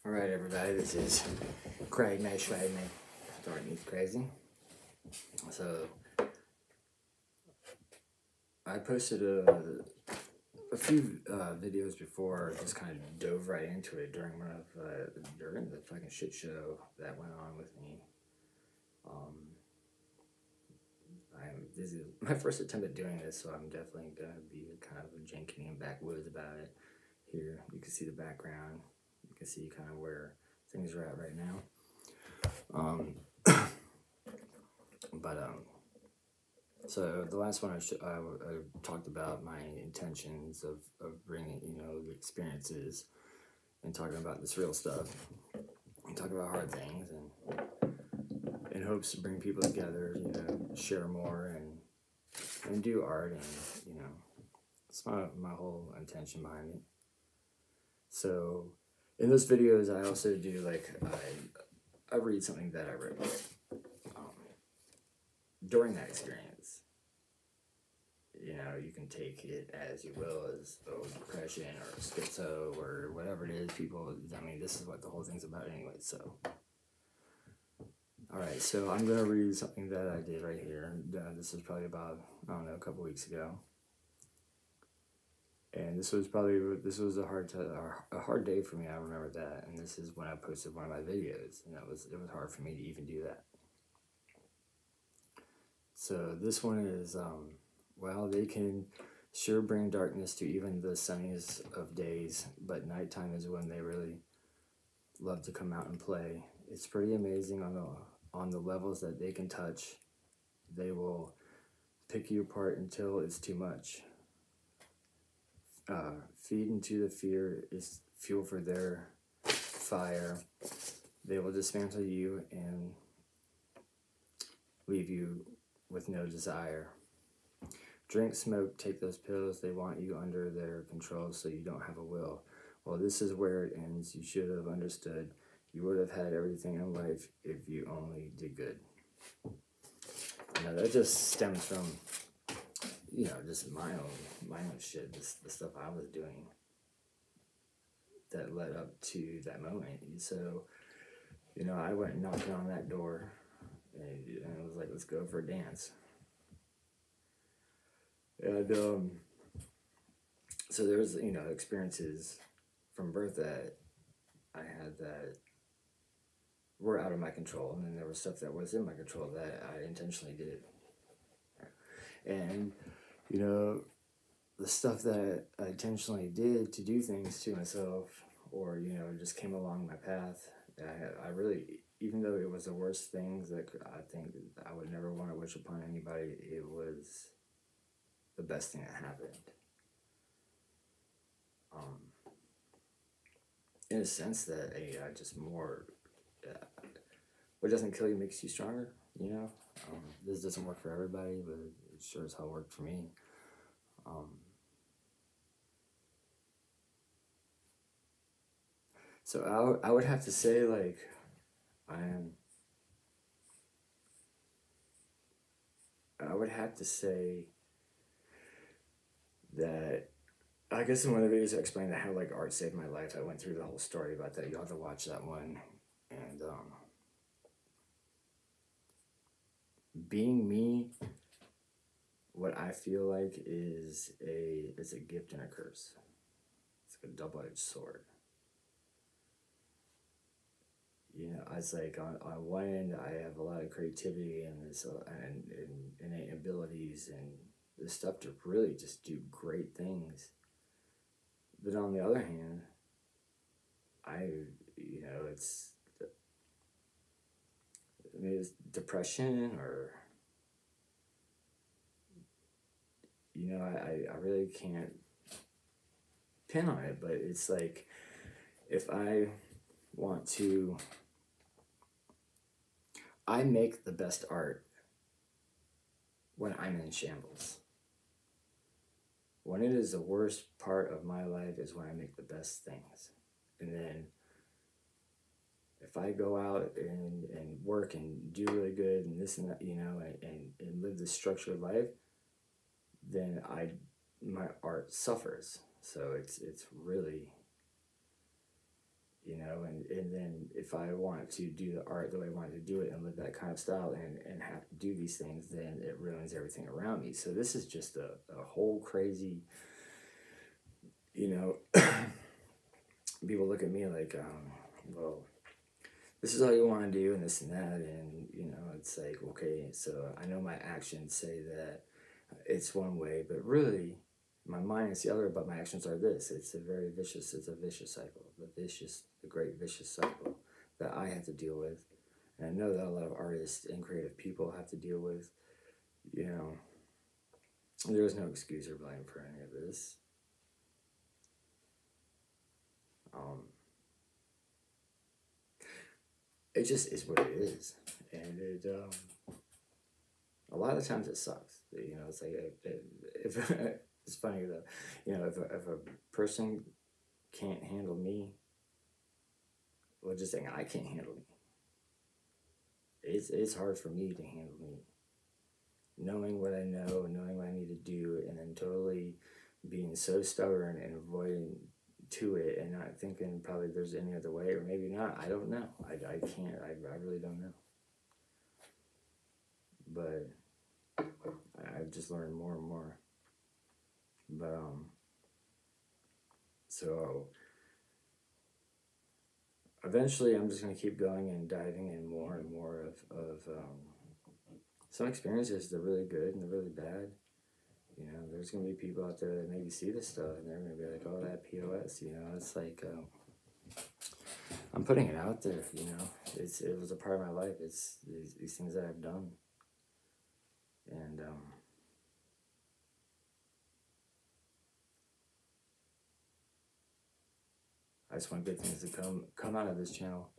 Alright everybody, this is Craig Dark Meets Crazy. So, I posted a few videos before, just kind of dove right into it during during the fucking shit show that went on with me. This is my first attempt at doing this, so I'm definitely going to be kind of janky and backwoods about it. Here, you can see the background. You can see kind of where things are at right now. So the last one I talked about my intentions of bringing, the experiences and talking about this real stuff and talking about hard things and in hopes to bring people together, share more and do art and, it's my whole intention behind it. So in those videos, I also do I read something that I wrote during that experience. You can take it as you will, as depression or schizo or whatever it is. This is what the whole thing's about anyway, so. Alright, so I'm going to read something that I did right here. This is probably about, I don't know, a couple weeks ago. And this was a hard day for me, I remember that. And this is when I posted one of my videos, and it was hard for me to even do that. So this one is, well, they can sure bring darkness to even the sunniest of days, but nighttime is when they really love to come out and play. It's pretty amazing on the levels that they can touch. They will pick you apart until it's too much. Feed into the fear is fuel for their fire. They will dismantle you and leave you with no desire. Drink, smoke, take those pills. They want you under their control so you don't have a will. Well, this is where it ends. You should have understood. You would have had everything in life if you only did good. That just stems from, just my own shit, the stuff I was doing that led up to that moment. So, I went knocking on that door and I was like, let's go for a dance. And so there's, experiences from birth that I had that were out of my control, and then there was stuff that was in my control that I intentionally did. And, the stuff that I intentionally did to do things to myself or, just came along my path, I really, even though it was the worst things that I think I would never want to wish upon anybody, it was the best thing that happened. In a sense that just more, what doesn't kill you makes you stronger, This doesn't work for everybody, but it sure as hell worked for me. So I would have to say, I would have to say that, I guess in one of the videos I explained how art saved my life. I went through the whole story about that. You'll have to watch that one. And being me, what I feel like is it's a gift and a curse. It's like a double-edged sword. It's like on one end I have a lot of creativity and innate abilities and this stuff to really just do great things. But on the other hand, it's depression or, I really can't pin on it, but it's like, if I want to, I make the best art when I'm in shambles. When it is the worst part of my life is when I make the best things. And then if I go out and work and do really good and this and that, and live this structured life, then my art suffers. So it's really, know, and then if I want to do the art the way I wanted to do it and live that kind of style and have to do these things, then it ruins everything around me. So this is just a whole crazy, you know, people look at me like, well, this is all you want to do and this and that. And, you know, it's like, okay, so I know my actions say that it's one way, but really my mind is the other, but my actions are this. It's a vicious cycle, the great vicious cycle that I have to deal with. And I know that a lot of artists and creative people have to deal with. You know, there is no excuse or blame for any of this. It just is what it is. And it, a lot of times it sucks. You know, it's like, if it's funny though, you know, if a person can't handle me, well, just saying I can't handle me. It's hard for me to handle me. Knowing what I know, knowing what I need to do, and then totally being so stubborn and avoiding to it and not thinking probably there's any other way, or maybe not. I don't know. I can't. I really don't know. But I've just learned more and more. But so eventually I'm just gonna keep going and diving in more and more of some experiences. They're really good and they're really bad. You know, there's gonna be people out there that maybe see this stuff and they're gonna be like, "Oh, that POS." You know, it's like I'm putting it out there. You know, it was a part of my life. It's these things that I've done, and I just want good things to come out of this channel.